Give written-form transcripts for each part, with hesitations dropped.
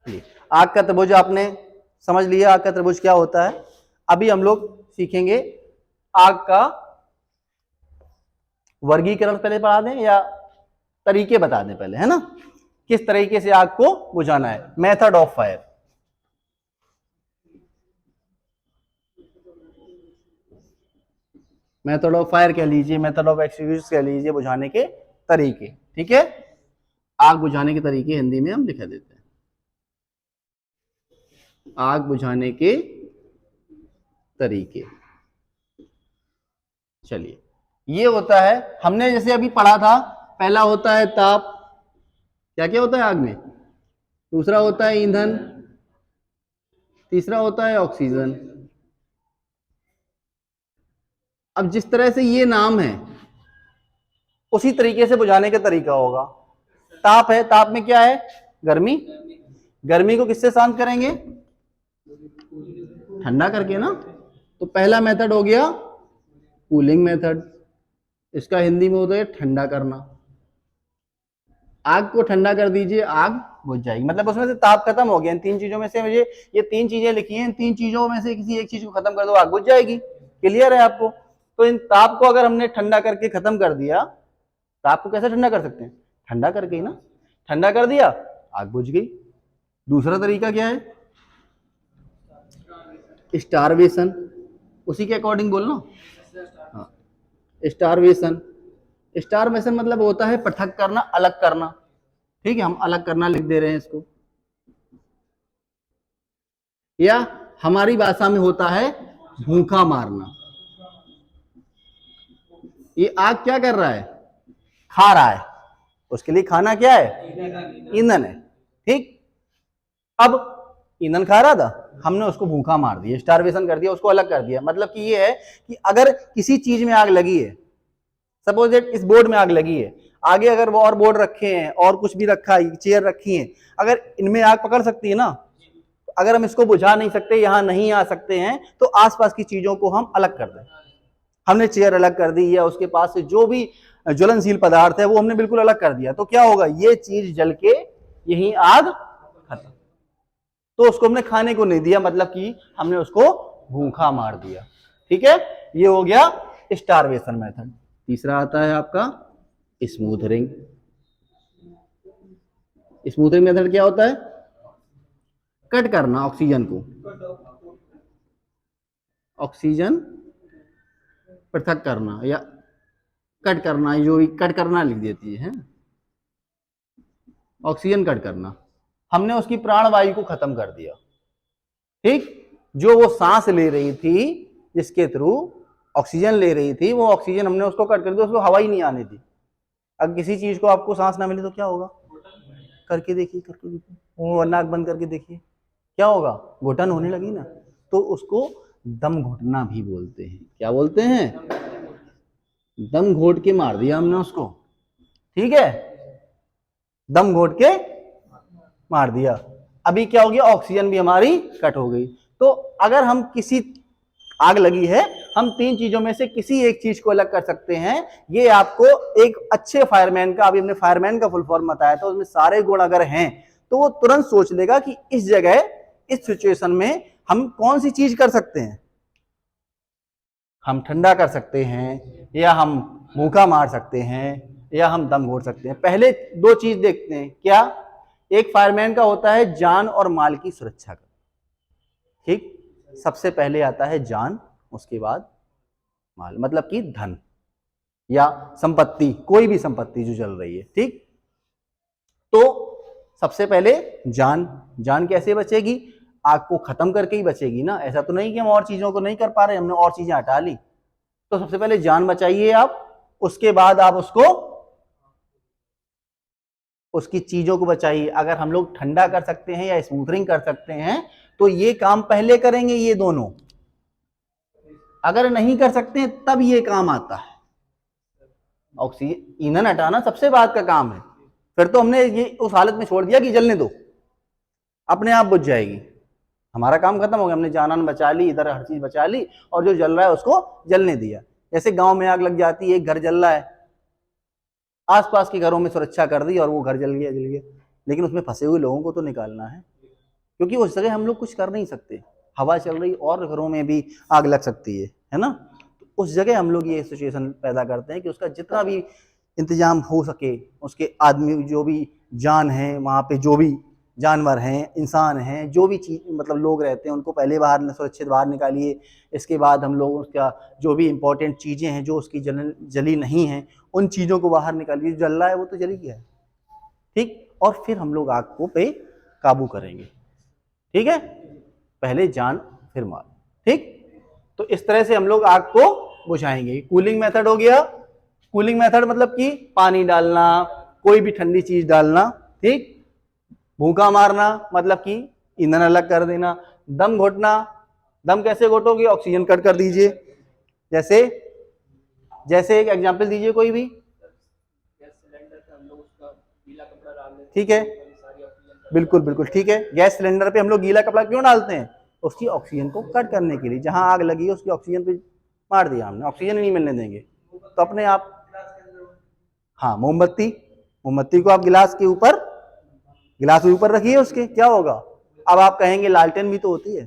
चलिए, आग का त्रिभुज आपने समझ लिया, आग का त्रिभुज क्या होता है। अभी हम लोग सीखेंगे आग का वर्गीकरण, पहले पढ़ा दें या तरीके बता दें पहले, है ना, किस तरीके से आग को बुझाना है। Method of fire, method of fire कह लीजिए, मेथड ऑफ एक्सटिंग्विश कह लीजिए, बुझाने के तरीके। ठीक है, आग बुझाने के तरीके हिंदी में हम लिखा देते हैं, आग बुझाने के तरीके। चलिए, ये होता है, हमने जैसे अभी पढ़ा था, पहला होता है ताप, क्या क्या होता है आग में, दूसरा होता है ईंधन, तीसरा होता है ऑक्सीजन। अब जिस तरह से ये नाम है उसी तरीके से बुझाने का तरीका होगा। ताप है, ताप में क्या है, गर्मी, गर्मी को किससे शांत करेंगे, ठंडा करके ना। तो पहला मेथड हो गया कूलिंग मेथड, इसका हिंदी में होता है ठंडा करना। आग को ठंडा कर दीजिए, आग बुझ जाएगी, मतलब उसमें से ताप खत्म हो गया। इन तीन चीजों में से मुझे ये तीन चीजें लिखी हैं, इन तीन चीजों में से किसी एक चीज को खत्म कर दो, आग बुझ जाएगी। क्लियर है आपको। तो इन ताप को अगर हमने ठंडा करके खत्म कर दिया, ताप को कैसे ठंडा कर सकते हैं, ठंडा करके ही ना, ठंडा कर दिया, आग बुझ गई। दूसरा तरीका क्या है, स्टारवेशन, उसी के अकॉर्डिंग बोलना। हाँ, स्टारवेशन, स्टारवेशन मतलब होता है पृथक करना, अलग करना। ठीक है, हम अलग करना लिख दे रहे हैं इसको, या हमारी भाषा में होता है भूखा मारना। ये आग क्या कर रहा है, खा रहा है, उसके लिए खाना क्या है, ईंधन है। ठीक, अब ईंधन खा रहा था, हमने उसको भूखा मार दिया, स्टारवेशन कर दिया, उसको अलग कर दिया। मतलब कि ये है कि अगर किसी चीज में आग लगी है, सपोज इस बोर्ड में आग लगी है, आगे अगर वो और बोर्ड रखे हैं और कुछ भी रखा है, चेयर रखी है, अगर इनमें आग पकड़ सकती है ना, अगर हम इसको बुझा नहीं सकते, यहां नहीं आ सकते हैं, तो आसपास की चीजों को हम अलग कर दें। हमने चेयर अलग कर दी, या उसके पास से जो भी ज्वलनशील पदार्थ है वो हमने बिल्कुल अलग कर दिया, तो क्या होगा, ये चीज जल के यही आग खत्म। तो उसको हमने खाने को नहीं दिया, मतलब कि हमने उसको भूखा मार दिया। ठीक है, ये हो गया स्टारवेशन मेथड। तीसरा आता है आपका स्मूथरिंग। स्मूथरिंग मेथड क्या होता है, कट करना ऑक्सीजन को, ऑक्सीजन पृथक करना या कट करना, जो कट करना लिख देती है, ऑक्सीजन कट करना। हमने उसकी प्राणवायु को खत्म कर दिया। ठीक, जो वो सांस ले रही थी, जिसके थ्रू ऑक्सीजन ले रही थी, वो ऑक्सीजन हमने उसको कट कर दिया, उसको हवा ही नहीं आने दी। अब किसी चीज को आपको सांस ना मिले तो क्या होगा, करके देखिए, करके देखिए, वो नाक बंद करके देखिए, क्या होगा, घुटन होने लगी ना, तो उसको दम घुटना भी बोलते हैं। क्या बोलते हैं, दम घोट के मार दिया हमने उसको। ठीक है, दम घोट के मार दिया। अभी क्या हो गया, ऑक्सीजन भी हमारी कट हो गई। तो अगर हम किसी, आग लगी है, हम तीन चीजों में से किसी एक चीज को अलग कर सकते हैं। ये आपको एक अच्छे फायरमैन का, अभी हमने फायरमैन का फुल फॉर्म बताया था, उसमें सारे गुण अगर हैं तो वो तुरंत सोच लेगा कि इस जगह, इस सिचुएशन में हम कौन सी चीज कर सकते हैं। हम ठंडा कर सकते हैं, या हम भूखा मार सकते हैं, या हम दम घोट सकते हैं। पहले दो चीज देखते हैं, क्या, एक फायरमैन का होता है जान और माल की सुरक्षा का। ठीक, सबसे पहले आता है जान, उसके बाद माल, मतलब कि धन या संपत्ति, कोई भी संपत्ति जो चल रही है। ठीक, तो सबसे पहले जान, जान कैसे बचेगी, आग को खत्म करके ही बचेगी ना। ऐसा तो नहीं कि हम और चीजों को नहीं कर पा रहे, हमने और चीजें हटा ली। तो सबसे पहले जान बचाइए आप, उसके बाद आप उसको, उसकी चीजों को बचाइए। अगर हम लोग ठंडा कर सकते हैं या स्मूथरिंग कर सकते हैं तो ये काम पहले करेंगे ये दोनों। अगर नहीं कर सकते हैं तब ये काम आता है। ऑक्सीजन, ईंधन हटाना सबसे बाद का काम है, फिर तो हमने ये उस हालत में छोड़ दिया कि जलने दो, अपने आप बुझ जाएगी, हमारा काम खत्म हो गया। हमने जान बचा ली, इधर हर चीज बचा ली, और जो जल रहा है उसको जलने दिया। जैसे गांव में आग लग जाती है, एक घर जल रहा है, आसपास के घरों में सुरक्षा कर दी और वो घर जल गया, लेकिन उसमें फंसे हुए लोगों को तो निकालना है। क्योंकि उस जगह हम लोग कुछ कर नहीं सकते, हवा चल रही और घरों में भी आग लग सकती है ना। तो उस जगह हम लोग ये सिचुएशन पैदा करते हैं कि उसका जितना भी इंतजाम हो सके, उसके आदमी जो भी जान है वहाँ पे, जो भी जानवर हैं, इंसान हैं, जो भी चीज मतलब लोग रहते हैं, उनको पहले बाहर सुरक्षित बाहर निकालिए। इसके बाद हम लोग उसका जो भी इंपॉर्टेंट चीजें हैं जो उसकी जली नहीं है, उन चीजों को बाहर निकालिए। जल रहा है वो तो जली गया है, ठीक। और फिर हम लोग आग को पे काबू करेंगे, ठीक है। पहले जान फिर माल, ठीक। तो इस तरह से हम लोग आग को बुझाएंगे। कूलिंग मेथड हो गया। कूलिंग मेथड मतलब कि पानी डालना, कोई भी ठंडी चीज डालना, ठीक। भूखा मारना मतलब कि ईंधन अलग कर देना। दम घोटना, दम कैसे घोटोगे, ऑक्सीजन कट कर दीजिए। जैसे जैसे एक एग्जांपल दीजिए कोई भी, ठीक है। बिल्कुल बिल्कुल ठीक है। गैस सिलेंडर पे हम लोग गीला कपड़ा क्यों डालते हैं, उसकी ऑक्सीजन को कट करने के लिए। जहां आग लगी है उसकी ऑक्सीजन पे मार दिया हमने, ऑक्सीजन ही नहीं मिलने देंगे तो अपने आप। हाँ, मोमबत्ती, मोमबत्ती को आप गिलास के ऊपर, गिलास के ऊपर रखिए, उसके क्या होगा। अब आप कहेंगे लालटेन भी तो होती है,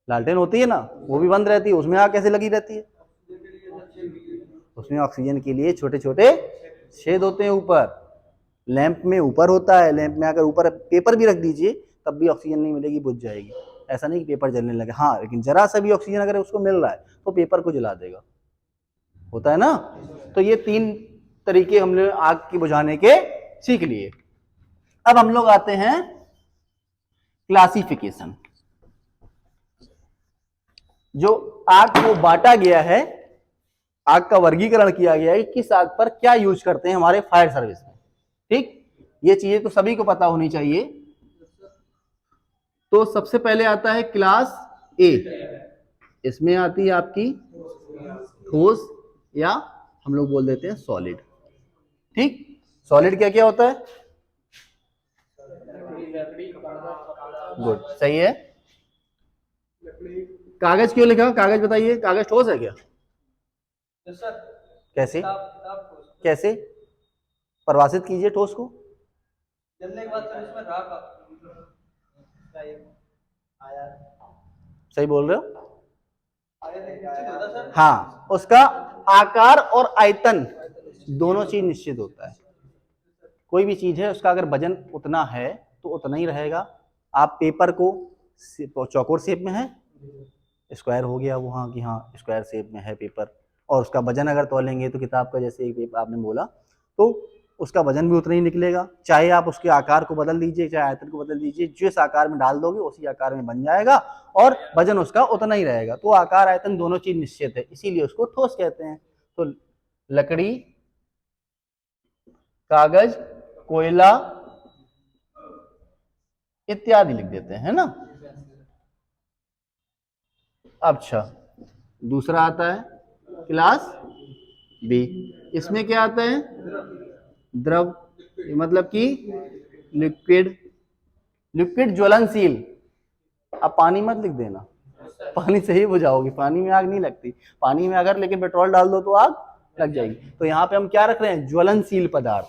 लालटेन होती है ना, वो भी बंद रहती है, उसमें आग कैसे लगी रहती है। उसमें ऑक्सीजन के लिए छोटे छोटे छेद होते हैं ऊपर। लैंप में ऊपर होता है, लैंप में अगर ऊपर पेपर भी रख दीजिए तब भी ऑक्सीजन नहीं मिलेगी, बुझ जाएगी। ऐसा नहीं कि पेपर जलने लगे, हाँ, लेकिन जरा सा भी ऑक्सीजन अगर उसको मिल रहा है तो पेपर को जला देगा, होता है ना। तो ये 3 तरीके हमने आग की बुझाने के सीख लिए। अब हम लोग आते हैं क्लासिफिकेशन। जो आग को बांटा गया है, आग का वर्गीकरण किया गया है कि किस आग पर क्या यूज करते हैं हमारे फायर सर्विस में, ठीक। ये चीजें तो सभी को पता होनी चाहिए। तो सबसे पहले आता है क्लास ए। इसमें आती है आपकी ठोस, या हम लोग बोल देते हैं सॉलिड, ठीक। सॉलिड क्या क्या होता है, गुड, सही है। कागज क्यों लिखा, कागज बताइए, कागज ठोस है क्या। कैसे कैसे परिभाषित कीजिए ठोस को। जलने के बाद इसमें राख, सही बोल रहे हो। हाँ, उसका आकार और आयतन दोनों चीज निश्चित होता है। कोई भी चीज है उसका अगर वजन उतना है तो उतना ही रहेगा। आप पेपर को चौकोर शेप में है, स्क्वायर हो गया वो, हाँ कि हाँ स्क्वायर शेप में है पेपर, और उसका वजन अगर तोलेंगे तो किताब का जैसे एक पेपर आपने बोला तो उसका वजन भी उतना ही निकलेगा। चाहे आप उसके आकार को बदल दीजिए, चाहे आयतन को बदल दीजिए, जिस आकार में डाल दोगे उसी आकार में बन जाएगा और वजन उसका उतना ही रहेगा। तो आकार आयतन दोनों चीज निश्चित है, इसीलिए उसको ठोस कहते हैं। तो लकड़ी, कागज, कोयला इत्यादि लिख देते हैं, है ना। अच्छा, दूसरा आता है क्लास बी। इसमें क्या आता है, द्रव, मतलब कि लिक्विड, लिक्विड ज्वलनशील। अब पानी मत लिख देना, पानी से ही बुझाओगे, पानी में आग नहीं लगती। पानी में अगर लेकिन पेट्रोल डाल दो तो आग लग जाएगी। तो यहाँ पे हम क्या रख रहे हैं, ज्वलनशील पदार्थ,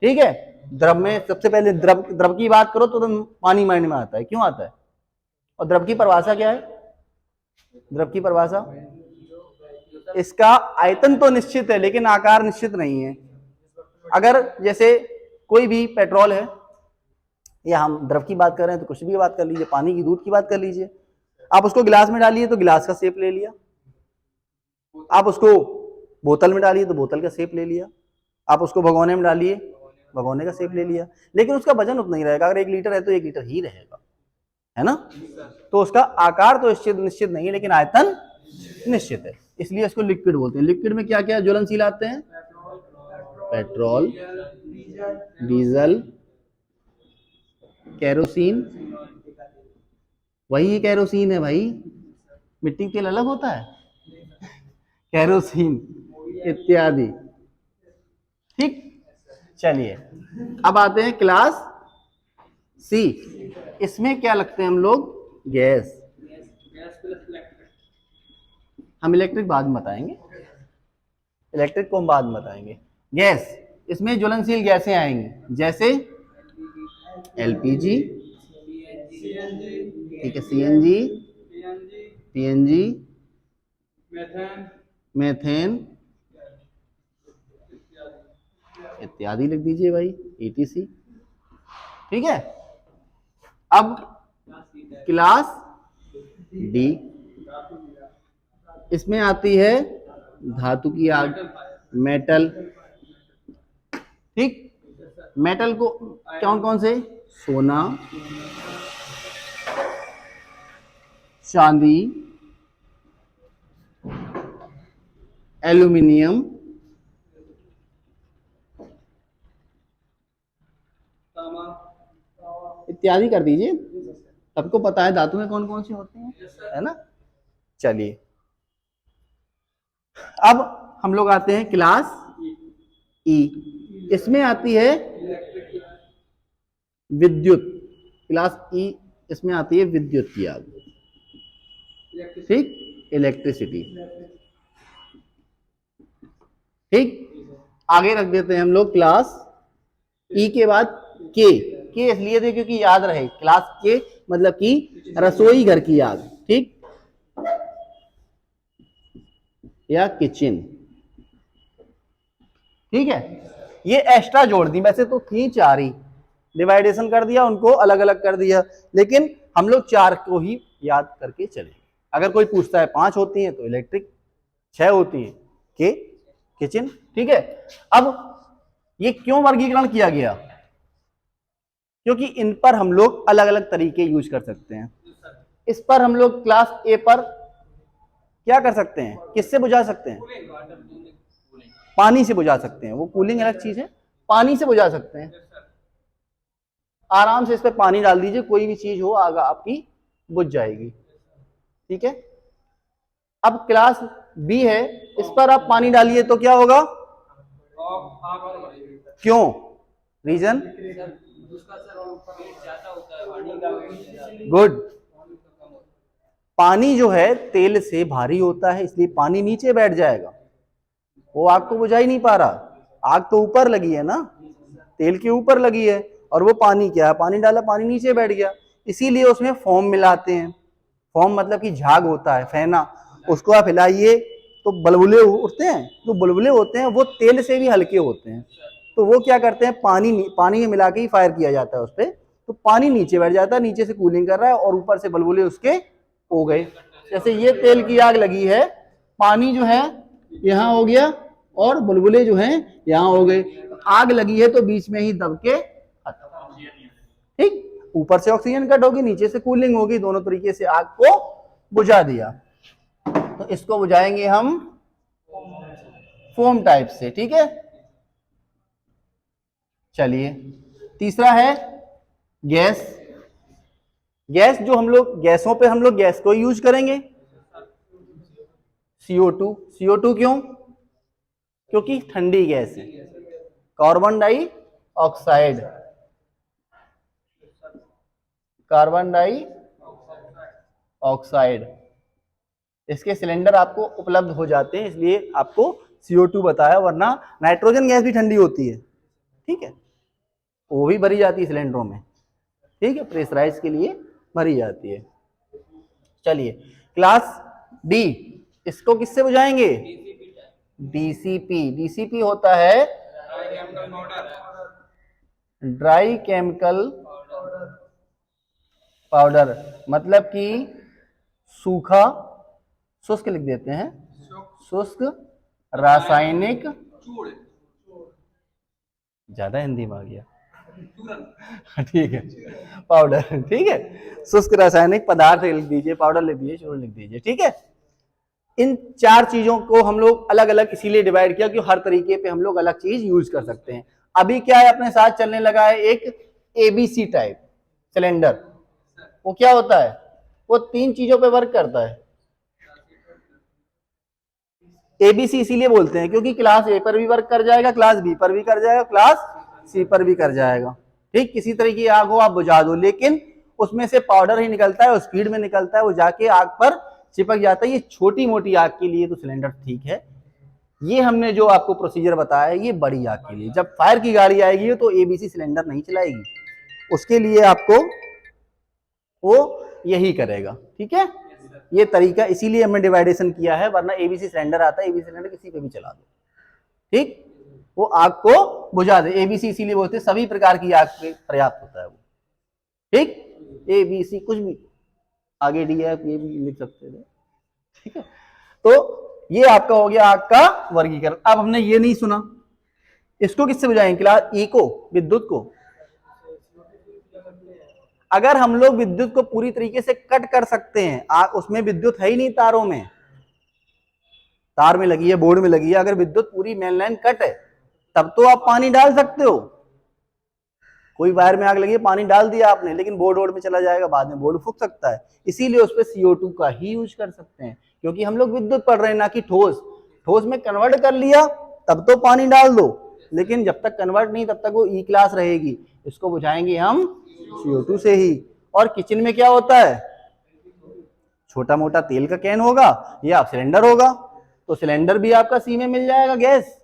ठीक है। द्रव में सबसे पहले द्रव, द्रव की बात करो तो पानी मायने में आता है, क्यों आता है। और द्रव की परिभाषा क्या है, द्रव की परिभाषा, इसका आयतन तो निश्चित है लेकिन आकार निश्चित नहीं है। अगर जैसे कोई भी पेट्रोल है, या हम द्रव की बात कर रहे हैं तो कुछ भी बात कर लीजिए, पानी की, दूध की बात कर लीजिए। आप उसको गिलास में डालिए तो गिलास का शेप ले लिया, आप उसको बोतल में डालिए तो बोतल का शेप ले लिया, आप उसको भगोने में डालिए भगोने का शेप ले लिया, लेकिन उसका वजन उतना ही रहेगा। अगर 1 लीटर है तो 1 लीटर ही रहेगा, है ना। तो उसका आकार तो निश्चित नहीं है लेकिन आयतन निश्चित है, इसलिए इसको लिक्विड बोलते हैं। लिक्विड में क्या क्या ज्वलनशील आते हैं, पेट्रोल, डीजल, केरोसिन, वही केरोसिन है भाई, मिट्टी तेल अलग होता है, केरोसिन इत्यादि, ठीक। चलिए अब आते हैं क्लास सी। इसमें क्या लगते हैं हम लोग, गैस। हम इलेक्ट्रिक बाद में बताएंगे, इलेक्ट्रिक को हम बाद में बताएंगे। गैस, इसमें ज्वलनशील गैसें आएंगी जैसे एलपीजी, ठीक है, CNG, PNG, मेथेन इत्यादि लिख दीजिए भाई, ETC। ठीक है, अब क्लास डी, इसमें आती है धातु की आग, मेटल। ठीक, मेटल को कौन कौन से, सोना, चांदी, एल्यूमिनियम, इत्यादि कर दीजिए। सबको पता है धातु में कौन कौन सी होती हैं, है ना। चलिए, अब हम लोग आते हैं क्लास ई, इसमें आती है विद्युत। क्लास ई, इसमें आती है विद्युत की आग। ठीक, इलेक्ट्रिसिटी। ठीक, आगे रख देते हैं हम लोग क्लास ई के बाद के इसलिए थे क्योंकि याद रहे क्लास के मतलब कि रसोई घर की आग। ठीक, या किचन। ठीक है, ये एक्स्ट्रा जोड़ दी, वैसे तो थी चार ही, डिवाइडेशन कर दिया, उनको अलग अलग कर दिया, लेकिन हम लोग चार को ही याद करके चले। अगर कोई पूछता है 5 होती है तो इलेक्ट्रिक, 6 होती है के, किचन। ठीक है, अब ये क्यों वर्गीकरण किया गया, क्योंकि इन पर हम लोग अलग अलग तरीके यूज कर सकते हैं। इस पर हम लोग क्लास ए पर क्या कर सकते हैं, किससे बुझा सकते हैं, पानी से बुझा सकते हैं। वो कूलिंग अलग चीज है, पानी से बुझा सकते हैं। आराम से इस पे पानी डाल दीजिए, कोई भी चीज हो आग आपकी बुझ जाएगी। ठीक है, अब क्लास बी है, इस पर आप पानी डालिए तो क्या होगा, क्यों, रीजन, गुड। पानी जो है तेल से भारी होता है, इसलिए पानी नीचे बैठ जाएगा, वो आग को बुझा ही नहीं पा रहा। आग तो ऊपर लगी है ना, तेल के ऊपर लगी है, और वो पानी क्या है, पानी डाला, पानी नीचे बैठ गया। इसीलिए उसमें फोम मिलाते हैं। फोम मतलब कि झाग होता है, फेना, उसको आप हिलाइए तो बुलबुले उठते हैं। जो बुलबुले होते हैं वो तेल से भी हल्के होते हैं, तो वो क्या करते हैं, पानी में मिला के ही फायर किया जाता है उस पर, तो पानी नीचे बैठ जाता है, नीचे से कूलिंग कर रहा है और ऊपर से बुलबुले उसके हो गए। जैसे ये तेल की आग लगी है, पानी जो है यहाँ हो गया और बुलबुले जो हैं यहाँ हो गए। आग लगी है तो बीच में ही दब के, ठीक, ऊपर से ऑक्सीजन कट होगी, नीचे से कूलिंग होगी, दोनों तरीके से आग को बुझा दिया। तो इसको बुझाएंगे हम फोम टाइप से। ठीक है, चलिए, तीसरा है गैस। गैस जो हम लोग, गैसों पे हम लोग गैस को यूज करेंगे, CO2। CO2 क्यों, क्योंकि ठंडी गैस है। कार्बन डाइऑक्साइड, कार्बन डाइऑक्साइड, इसके सिलेंडर आपको उपलब्ध हो जाते हैं, इसलिए आपको CO2 बताया, वरना नाइट्रोजन गैस भी ठंडी होती है। ठीक है, वो भी भरी जाती है सिलेंडरों में। ठीक है, प्रेशराइज के लिए भरी जाती है। चलिए, क्लास डी, इसको किससे बुझाएंगे, DCP। DCP होता है ड्राई केमिकल पाउडर, मतलब कि सूखा, शुष्क लिख देते हैं, शुष्क रासायनिक, ज्यादा हिंदी में आ गया, ठीक है, पाउडर। ठीक है, शुष्क रासायनिक पदार्थ लिख दीजिए, पाउडर लिख दीजिए, चूर्ण लिख दीजिए। ठीक है, इन चार चीजों को हम लोग अलग अलग इसीलिए डिवाइड किया कि हर तरीके पे हम लोग अलग चीज यूज कर सकते हैं। अभी क्या है, अपने साथ चलने लगा है एक ABC टाइप सिलेंडर। वो क्या होता है, वो 3 चीजों पे वर्क करता है। ABC इसीलिए बोलते हैं क्योंकि क्लास ए पर भी वर्क कर जाएगा, क्लास बी पर भी कर जाएगा, क्लास सी पर भी कर जाएगा। ठीक, किसी तरह की आग हो आप बुझा दो, लेकिन उसमें से पाउडर ही निकलता है, वो स्पीड में निकलता है, वो जाके आग पर चिपक जाता है। ये छोटी मोटी आग के लिए तो सिलेंडर ठीक है, ये हमने जो आपको प्रोसीजर बताया है ये बड़ी आग के लिए। जब फायर की गाड़ी आएगी तो ABC सिलेंडर नहीं चलाएगी, उसके लिए आपको वो यही करेगा। ठीक है, ये तरीका, इसीलिए हमने डिवाइडेशन किया है, वरना एबीसी सिलेंडर आता है, एबीसी सिलेंडर किसी पे भी चला दो, ठीक, वो आग को बुझा दे। एबीसी इसीलिए बोलते हैं सभी प्रकार की आग पे पर्याप्त होता है वो, ठीक, एबीसी कुछ भी, आगे डी है ये भी लिख सकते हैं, ठीक है। तो ये आपका हो गया आग का वर्गीकरण। अब हमने ये नहीं सुना, इसको किससे बुझाएंगे क्लास ई को, विद्युत को। अगर हम लोग विद्युत को पूरी तरीके से कट कर सकते हैं, उसमें विद्युत है ही नहीं, तारों में, तार में लगी है, बोर्ड में लगी है, अगर विद्युत पूरी मेन लाइन कट है तब तो आप पानी डाल सकते हो। कोई वायर में आग लगी है, पानी डाल दिया आपने, लेकिन बोर्ड में चला जाएगा, बाद में बोर्ड फूक सकता है, इसीलिए उस पर CO2 का ही यूज कर सकते हैं, क्योंकि हम लोग विद्युत पढ़ रहे हैं ना कि ठोस। ठोस में कन्वर्ट कर लिया तब तो पानी डाल दो, लेकिन जब तक कन्वर्ट नहीं तब तक वो ई क्लास रहेगी, इसको बुझाएंगे हम CO2 से ही। और किचन में क्या होता है, छोटा मोटा तेल का कैन होगा या सिलेंडर होगा, तो सिलेंडर भी आपका सी में मिल जाएगा गैस,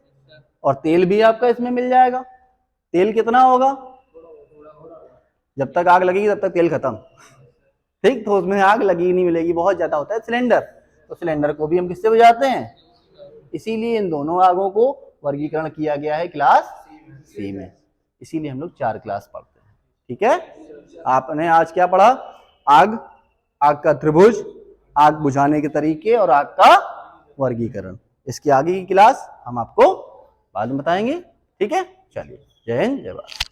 और तेल भी आपका इसमें मिल जाएगा। तेल कितना होगा, जब तक आग लगेगी तब तक तेल खत्म, ठीक, तो उसमें आग लगी नहीं मिलेगी, बहुत ज्यादा होता है सिलेंडर, तो सिलेंडर को भी हम किससे बुझाते हैं, इसीलिए इन दोनों आगों को वर्गीकरण किया गया है क्लास सी में, इसीलिए हम लोग 4 क्लास पढ़ते हैं। ठीक है, आपने आज क्या पढ़ा, आग, आग का त्रिभुज, आग बुझाने के तरीके और आग का वर्गीकरण। इसकी आगे की क्लास हम आपको बाद में बताएंगे। ठीक है, चलिए, जय हिंद, जय भारत।